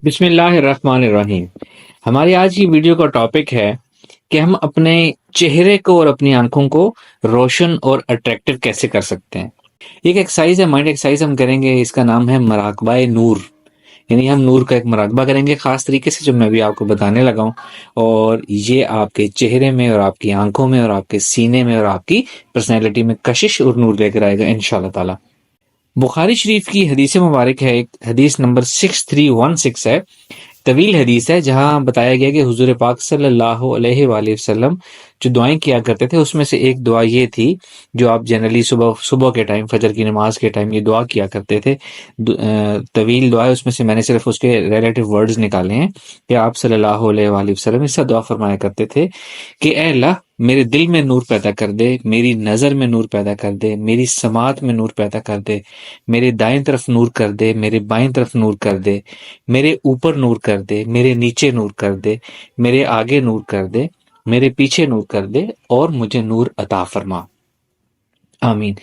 بسم اللہ الرحمن الرحیم۔ ہماری آج کی ویڈیو کا ٹاپک ہے کہ ہم اپنے چہرے کو اور اپنی آنکھوں کو روشن اور اٹریکٹیو کیسے کر سکتے ہیں۔ ایک ایکسرسائز ہے، مائنڈ ایکسرسائز ہم کریں گے، اس کا نام ہے مراقبہ نور، یعنی ہم نور کا ایک مراقبہ کریں گے خاص طریقے سے جو میں ابھی آپ کو بتانے لگا ہوں، اور یہ آپ کے چہرے میں اور آپ کی آنکھوں میں اور آپ کے سینے میں اور آپ کی پرسنالٹی میں کشش اور نور لے کر آئے گا انشاءاللہ تعالی۔ بخاری شریف کی حدیث مبارک ہے، ایک حدیث نمبر 6316 ہے، طویل حدیث ہے، جہاں بتایا گیا کہ حضور پاک صلی اللہ علیہ وآلہ وسلم جو دعائیں کیا کرتے تھے اس میں سے ایک دعا یہ تھی جو آپ جنرلی صبح کے ٹائم، فجر کی نماز کے ٹائم یہ دعا کیا کرتے تھے۔ طویل دعا ہے، اس میں سے میں نے صرف اس کے ریلیٹیو ورڈز نکالے ہیں کہ آپ صلی اللہ علیہ وآلہ وسلم اس سے دعا فرمایا کرتے تھے کہ اے اللہ میرے دل میں نور پیدا کر دے، میری نظر میں نور پیدا کر دے، میری سماعت میں نور پیدا کر دے، میرے دائیں طرف نور کر دے، میرے بائیں طرف نور کر دے، میرے اوپر نور کر دے، میرے نیچے نور کر دے، میرے آگے نور کر دے، میرے پیچھے نور کر دے، اور مجھے نور عطا فرما، آمین۔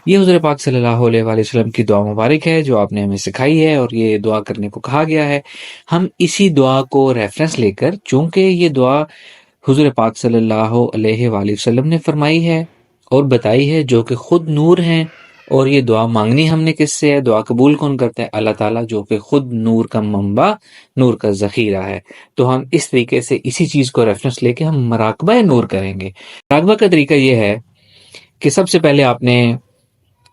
یہ حضور پاک صلی اللہ علیہ وآلہ وسلم کی دعا مبارک ہے جو آپ نے ہمیں سکھائی ہے، اور یہ دعا کرنے کو کہا گیا ہے۔ ہم اسی دعا کو ریفرنس لے کر، چونکہ یہ دعا حضور پاک صلی اللہ علیہ وآلہ وسلم نے فرمائی ہے اور بتائی ہے، جو کہ خود نور ہیں، اور یہ دعا مانگنی ہم نے کس سے ہے، دعا قبول کون کرتا ہے؟ اللہ تعالیٰ، جو کہ خود نور کا منبع، نور کا ذخیرہ ہے۔ تو ہم اس طریقے سے اسی چیز کو ریفرنس لے کے ہم مراقبہ نور کریں گے۔ مراقبہ کا طریقہ یہ ہے کہ سب سے پہلے آپ نے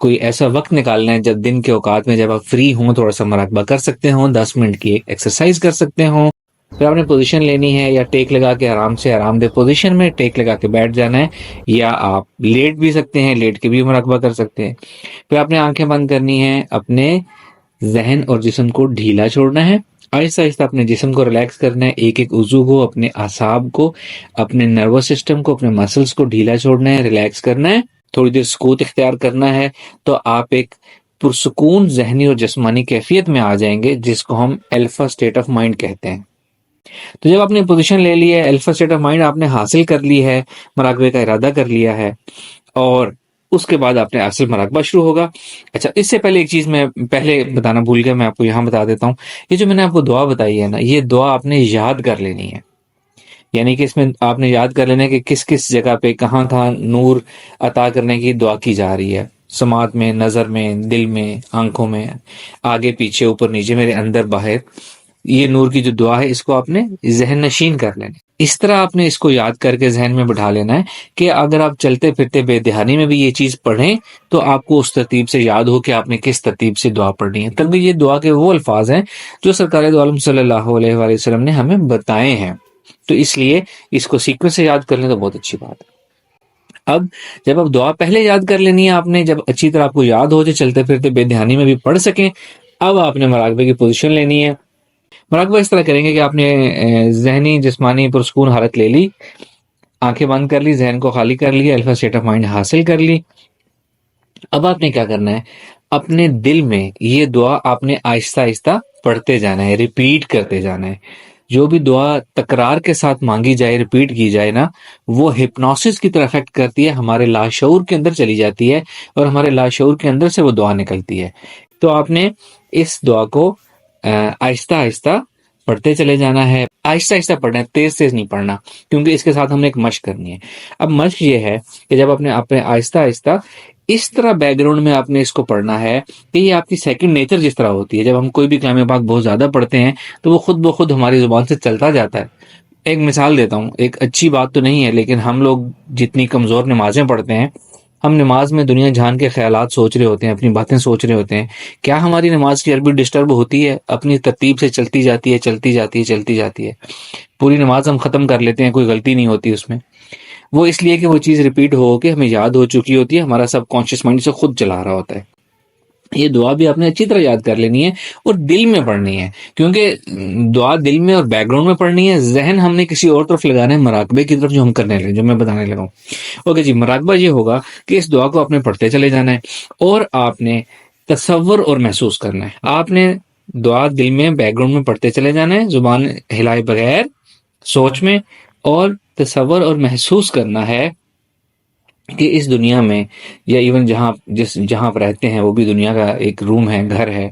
کوئی ایسا وقت نکالنا ہے جب دن کے اوقات میں جب آپ فری ہوں، تھوڑا سا مراقبہ کر سکتے ہوں، 10 منٹ کی ایک ایکسرسائز کر سکتے ہوں۔ پھر آپ نے پوزیشن لینی ہے، یا ٹیک لگا کے آرام سے آرام دہ پوزیشن میں ٹیک لگا کے بیٹھ جانا ہے، یا آپ لیٹ بھی سکتے ہیں، لیٹ کے بھی مراقبہ کر سکتے ہیں۔ پھر آپ نے آنکھیں بند کرنی ہے، اپنے ذہن اور جسم کو ڈھیلا چھوڑنا ہے، آہستہ آہستہ اپنے جسم کو ریلیکس کرنا ہے، ایک ایک عضو کو، اپنے اعصاب کو، اپنے نروس سسٹم کو، اپنے مسلز کو ڈھیلا چھوڑنا ہے، ریلیکس کرنا ہے، تھوڑی دیر سکوت اختیار کرنا ہے۔ تو آپ ایک پرسکون ذہنی اور جسمانی کیفیت میں آ جائیں گے، جس کو ہم الفا اسٹیٹ آف مائنڈ کہتے ہیں۔ تو جب آپ نے پوزیشن لے لی ہے، الفا اسٹیٹ آف مائنڈ آپ نے حاصل کر لی ہے، مراقبے کا ارادہ کر لیا ہے، اور اس کے بعد آپ نے اصل مراقبہ شروع ہوگا۔ اچھا، اس سے پہلے ایک چیز میں پہلے بتانا بھول گیا، میں آپ کو یہاں بتا دیتا ہوں۔ یہ جو میں نے آپ کو دعا بتائی ہے نا، یہ دعا آپ نے یاد کر لینی ہے، یعنی کہ اس میں آپ نے یاد کر لینا ہے کہ کس کس جگہ پہ کہاں کہاں نور عطا کرنے کی دعا کی جا رہی ہے، سماعت میں، نظر میں، دل میں، آنکھوں میں، آگے پیچھے، اوپر نیچے، میرے اندر باہر۔ یہ نور کی جو دعا ہے اس کو آپ نے ذہن نشین کر لینا، اس طرح آپ نے اس کو یاد کر کے ذہن میں بٹھا لینا ہے کہ اگر آپ چلتے پھرتے بے دہانی میں بھی یہ چیز پڑھیں تو آپ کو اس ترتیب سے یاد ہو کہ آپ نے کس ترتیب سے دعا پڑھنی ہے۔ تب یہ دعا کے وہ الفاظ ہیں جو سرکار دو عالم صلی اللہ علیہ وآلہ وسلم نے ہمیں بتائے ہیں، تو اس لیے اس کو سیکوینس سے یاد کر لیں تو بہت اچھی بات ہے۔ اب جب آپ دعا پہلے یاد کر لینی ہے آپ نے، جب اچھی طرح آپ کو یاد ہو جائے، چلتے پھرتے بے دہانی میں بھی پڑھ سکیں، اب آپ نے مراقبے کی پوزیشن لینی ہے۔ مراقبہ اس طرح کریں گے کہ آپ نے ذہنی جسمانی پرسکون حالت لے لی، آنکھیں بند کر لی، ذہن کو خالی کر لیا، الفا اسٹیٹ آف مائنڈ حاصل کر لی۔ اب آپ نے کیا کرنا ہے، اپنے دل میں یہ دعا آپ نے آہستہ آہستہ پڑھتے جانا ہے، ریپیٹ کرتے جانا ہے۔ جو بھی دعا تکرار کے ساتھ مانگی جائے، ریپیٹ کی جائے نا، وہ ہپنوسس کی طرح افیکٹ کرتی ہے، ہمارے لاشعور کے اندر چلی جاتی ہے، اور ہمارے لاشعور کے اندر سے وہ دعا نکلتی ہے۔ تو آپ نے اس دعا کو آہستہ آہستہ پڑھتے چلے جانا ہے، آہستہ آہستہ پڑھنا ہے، تیز تیز نہیں پڑھنا، کیونکہ اس کے ساتھ ہم نے ایک مشق کرنی ہے۔ اب مشق یہ ہے کہ جب آپ نے آہستہ آہستہ اس طرح بیک گراؤنڈ میں آپ نے اس کو پڑھنا ہے کہ یہ آپ کی سیکنڈ نیچر جس طرح ہوتی ہے۔ جب ہم کوئی بھی کلام پاک بہت زیادہ پڑھتے ہیں تو وہ خود بخود ہماری زبان سے چلتا جاتا ہے۔ ایک مثال دیتا ہوں، ایک اچھی بات تو نہیں ہے، لیکن ہم لوگ جتنی کمزور نمازیں پڑھتے ہیں، ہم نماز میں دنیا جہان کے خیالات سوچ رہے ہوتے ہیں، اپنی باتیں سوچ رہے ہوتے ہیں، کیا ہماری نماز کی عربی ڈسٹرب ہوتی ہے؟ اپنی ترتیب سے چلتی جاتی ہے، چلتی جاتی ہے، چلتی جاتی ہے، پوری نماز ہم ختم کر لیتے ہیں، کوئی غلطی نہیں ہوتی اس میں۔ وہ اس لیے کہ وہ چیز ریپیٹ ہو کے ہمیں یاد ہو چکی ہوتی ہے، ہمارا سب کانشیس مائنڈ سے خود چلا رہا ہوتا ہے۔ یہ دعا بھی آپ نے اچھی طرح یاد کر لینی ہے اور دل میں پڑھنی ہے، کیونکہ دعا دل میں اور بیک گراؤنڈ میں پڑھنی ہے، ذہن ہم نے کسی اور طرف لگانا ہے، مراقبے کی طرف جو ہم کرنے لگے، جو میں بتانے لگا ہوں۔ اوکے جی، مراقبہ یہ ہوگا کہ اس دعا کو آپ نے پڑھتے چلے جانا ہے، اور آپ نے تصور اور محسوس کرنا ہے۔ آپ نے دعا دل میں بیک گراؤنڈ میں پڑھتے چلے جانا ہے، زبان ہلائے بغیر، سوچ میں، اور تصور اور محسوس کرنا ہے کہ اس دنیا میں، یا ایون جہاں آپ رہتے ہیں وہ بھی دنیا کا ایک روم ہے، گھر ہے،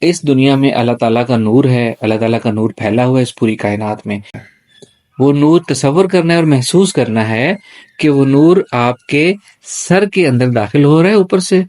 اس دنیا میں اللہ تعالیٰ کا نور ہے، اللہ تعالیٰ کا نور پھیلا ہوا ہے اس پوری کائنات میں. وہ نور تصور کرنا ہے اور محسوس کرنا ہے کہ وہ نور آپ کے سر کے اندر داخل ہو رہا ہے، اوپر سے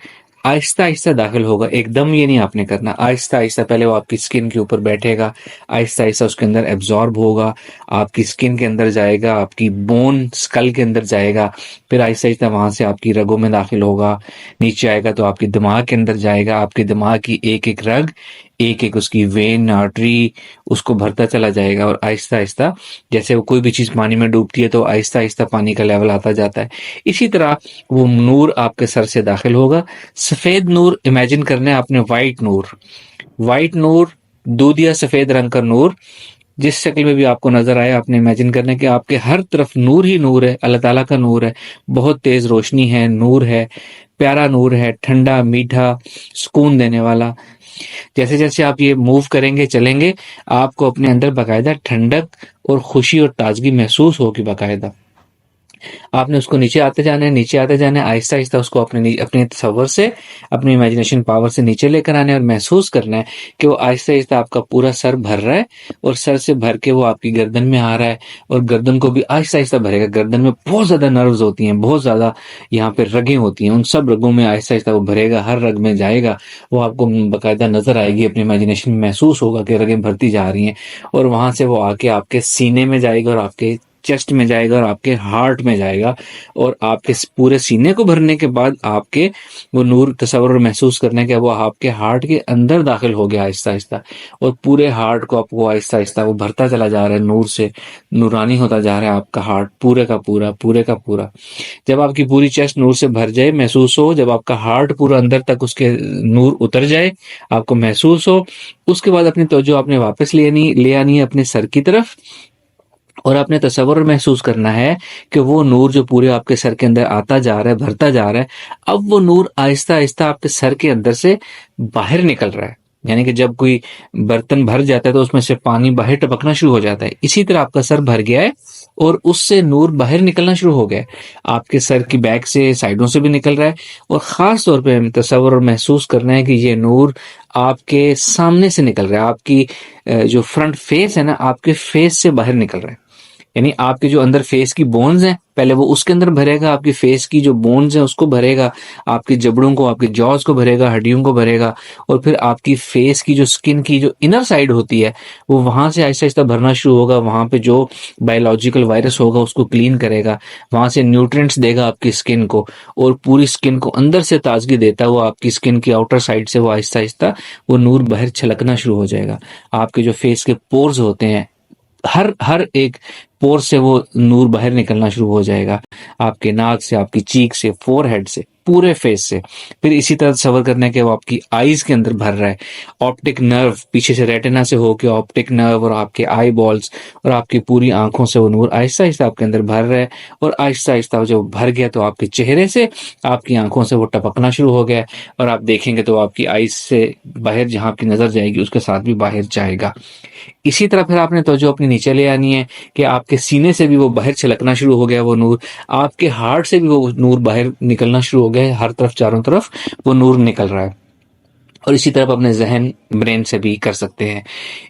آہستہ آہستہ داخل ہوگا. ایک دم یہ نہیں آپ نے کرنا، آہستہ آہستہ پہلے وہ آپ کی اسکن کے اوپر بیٹھے گا، آہستہ آہستہ اس کے اندر ایبزارب ہوگا، آپ کی اسکن کے اندر جائے گا، آپ کی بون اسکل کے اندر جائے گا، پھر آہستہ آہستہ وہاں سے آپ کی رگوں میں داخل ہوگا، نیچے آئے گا تو آپ کے دماغ کے اندر جائے گا، آپ کے دماغ کی ایک ایک رگ، ایک ایک اس کی وین آرٹری اس کو بھرتا چلا جائے گا. اور آہستہ آہستہ جیسے وہ کوئی بھی چیز پانی میں ڈوبتی ہے تو آہستہ آہستہ پانی کا لیول آتا جاتا ہے، اسی طرح وہ نور آپ کے سر سے داخل ہوگا. سفید نور امیجن کرنا ہے آپ نے، وائٹ نور، دودھ یا سفید رنگ کا نور جس شکل میں بھی آپ کو نظر آئے، آپ نے امیجن کرنا ہے کہ آپ کے ہر طرف نور ہی نور ہے، اللہ تعالیٰ کا نور ہے، بہت تیز روشنی ہے، نور ہے، پیارا نور ہے، ٹھنڈا، میٹھا، سکون دینے والا. جیسے جیسے آپ یہ موو کریں گے، چلیں گے، آپ کو اپنے اندر باقاعدہ ٹھنڈک اور خوشی اور تازگی محسوس ہوگی. باقاعدہ آپ نے اس کو نیچے آتے جانا ہے، نیچے آتے جانا ہے، آہستہ آہستہ اس کو اپنے تصور سے، اپنی امیجنیشن پاور سے نیچے لے کر آنا ہے اور محسوس کرنا ہے کہ وہ آہستہ آہستہ آپ کا پورا سر بھر رہا ہے، اور سر سے بھر کے وہ آپ کی گردن میں آ رہا ہے، اور گردن کو بھی آہستہ آہستہ بھرے گا. گردن میں بہت زیادہ نروز ہوتی ہیں، بہت زیادہ یہاں پہ رگیں ہوتی ہیں، ان سب رگوں میں آہستہ آہستہ وہ بھرے گا، ہر رگ میں جائے گا، وہ آپ کو باقاعدہ نظر آئے گی، اپنی امیجنیشن میں محسوس ہوگا کہ رگیں بھرتی جا رہی ہیں، اور وہاں سے وہ آ کے آپ کے سینے میں جائے گا، اور آپ کے چیسٹ میں جائے گا، اور آپ کے ہارٹ میں جائے گا، اور آپ کے پورے سینے کو بھرنے کے بعد آپ کے وہ نور تصور اور محسوس کرنے کے وہ آپ کے ہارٹ کے اندر داخل ہو گیا آہستہ آہستہ، اور پورے ہارٹ کو آپ کو آہستہ آہستہ وہ بھرتا چلا جا رہا ہے، نور سے نورانی ہوتا جا رہا ہے آپ کا ہارٹ، پورے کا پورا. جب آپ کی پوری چیسٹ نور سے بھر جائے، محسوس ہو، جب آپ کا ہارٹ پورا اندر تک اس کے نور اتر جائے، آپ کو محسوس ہو، اس کے بعد اپنی توجہ آپ نے واپس لے آنی ہے اپنے سر کی طرف، اور آپ نے تصور محسوس کرنا ہے کہ وہ نور جو پورے آپ کے سر کے اندر آتا جا رہا ہے، بھرتا جا رہا ہے، اب وہ نور آہستہ آہستہ آپ کے سر کے اندر سے باہر نکل رہا ہے. یعنی کہ جب کوئی برتن بھر جاتا ہے تو اس میں سے پانی باہر ٹپکنا شروع ہو جاتا ہے، اسی طرح آپ کا سر بھر گیا ہے اور اس سے نور باہر نکلنا شروع ہو گیا ہے. آپ کے سر کی بیک سے، سائڈوں سے بھی نکل رہا ہے، اور خاص طور پہ تصور اور محسوس کرنا ہے کہ یہ نور آپ کے سامنے سے نکل رہا ہے، آپ کی جو فرنٹ فیس ہے نا، آپ کے فیس سے باہر نکل رہا ہے. یعنی آپ کے جو اندر فیس کی بونز ہیں، پہلے وہ اس کے اندر بھرے گا، آپ کی فیس کی جو بونز ہیں اس کو بھرے گا، آپ کے جبڑوں کو، آپ کے جاز کو بھرے گا، ہڈیوں کو بھرے گا، اور پھر آپ کی فیس کی جو سکن کی جو انر سائڈ ہوتی ہے وہ وہاں سے آہستہ آہستہ بھرنا شروع ہوگا. وہاں پہ جو بایولوجیکل وائرس ہوگا اس کو کلین کرے گا، وہاں سے نیوٹرینٹس دے گا آپ کی سکن کو، اور پوری سکن کو اندر سے تازگی دیتا ہوا آپ کی سکن کی آؤٹر سائڈ سے وہ آہستہ آہستہ وہ نور باہر چھلکنا شروع ہو جائے گا. آپ کے جو فیس کے پورز ہوتے ہیں، ہر ایک پور سے وہ نور باہر نکلنا شروع ہو جائے گا، آپ کے ناک سے، آپ کی چیک سے، فور ہیڈ سے، پورے فیس سے. پھر اسی طرح تصور کرنے کے وہ آپ کی آئیز کے اندر بھر رہا ہے، آپٹک نرو پیچھے سے ریٹنا سے ہو کے آپٹک نرو اور آپ کے آئی بالز اور آپ کی پوری آنکھوں سے وہ نور آہستہ آہستہ آپ کے اندر بھر رہا ہے. اور آہستہ آہستہ جب بھر گیا تو آپ کے چہرے سے، آپ کی آنکھوں سے وہ ٹپکنا شروع ہو گیا، اور آپ دیکھیں گے تو آپ کی آئیز سے باہر جہاں آپ کی نظر جائے گی اس کے ساتھ بھی باہر جائے گا. اسی طرح پھر آپ نے توجہ اپنی نیچے لے آنی ہے کہ آپ کے سینے سے بھی وہ باہر چھلکنا شروع ہو گیا وہ نور، آپ کے ہارٹ سے بھی وہ نور باہر نکلنا شروع ہو گیا، ہر طرف چاروں طرف وہ نور نکل رہا ہے. اور اسی طرح اپنے ذہن، برین سے بھی کر سکتے ہیں.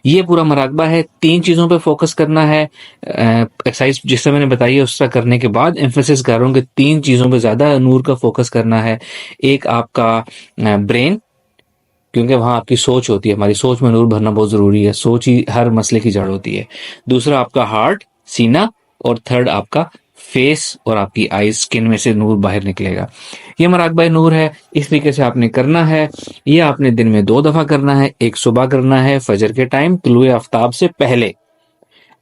یہ پورا مراقبہ ہے، 3 چیزوں پہ فوکس کرنا ہے. ایکسرسائز جس طرح میں نے بتائی ہے اس طرح کرنے کے بعد ایمفیسس کر رہا ہوں کہ 3 چیزوں پہ زیادہ نور کا فوکس کرنا ہے. ایک آپ کا برین، کیونکہ وہاں آپ کی سوچ ہوتی ہے، ہماری سوچ میں نور بھرنا بہت ضروری ہے، سوچ ہی ہر مسئلے کی جڑ ہوتی ہے. دوسرا آپ کا ہارٹ، سینہ، اور تھرڈ آپ کا فیس اور آپ کی آئیز، سکن میں سے نور باہر نکلے گا. یہ مراقبہ نور ہے، اس طریقے سے آپ نے کرنا ہے. یہ آپ نے دن میں 2 دفعہ کرنا ہے. ایک صبح کرنا ہے فجر کے ٹائم طلوع آفتاب سے پہلے.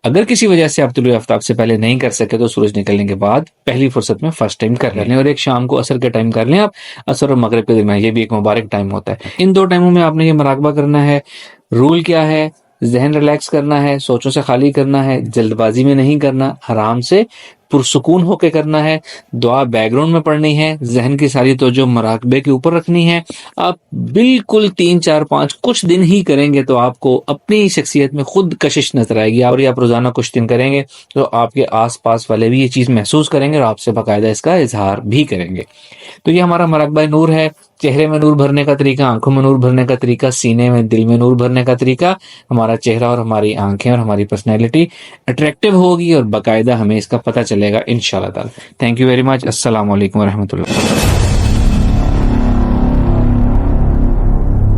اگر کسی وجہ سے آپ طلوع آفتاب سے پہلے نہیں کر سکے تو سورج نکلنے کے بعد پہلی فرصت میں فرسٹ ٹائم کر لیں، اور ایک شام کو عصر کے ٹائم کر لیں آپ، عصر اور مغرب کے درمیان. یہ بھی ایک مبارک ٹائم ہوتا ہے. ان 2 ٹائموں میں آپ نے یہ مراقبہ کرنا ہے. رول کیا ہے؟ ذہن ریلیکس کرنا ہے، سوچوں سے خالی کرنا ہے، جلد بازی میں نہیں کرنا، آرام سے پرسکون ہو کے کرنا ہے، دعا بیک گراؤنڈ میں پڑھنی ہے، ذہن کی ساری توجہ مراقبے کے اوپر رکھنی ہے. آپ بالکل 3 4 5 کچھ دن ہی کریں گے تو آپ کو اپنی شخصیت میں خود کشش نظر آئے گی. اور یہ آپ روزانہ کچھ دن کریں گے تو آپ کے آس پاس والے بھی یہ چیز محسوس کریں گے اور آپ سے باقاعدہ اس کا اظہار بھی کریں گے. تو یہ ہمارا مراقبہ نور ہے. چہرے میں نور بھرنے کا طریقہ، آنکھوں میں نور بھرنے کا طریقہ، سینے میں دل میں نور بھرنے کا طریقہ. ہمارا چہرہ اور ہماری آنکھیں اور ہماری پرسنالٹی اٹریکٹیو ہوگی اور باقاعدہ ہمیں اس کا پتہ چلے گا انشاءاللہ تعالی. Thank you very much. السلام علیکم ورحمۃ اللہ.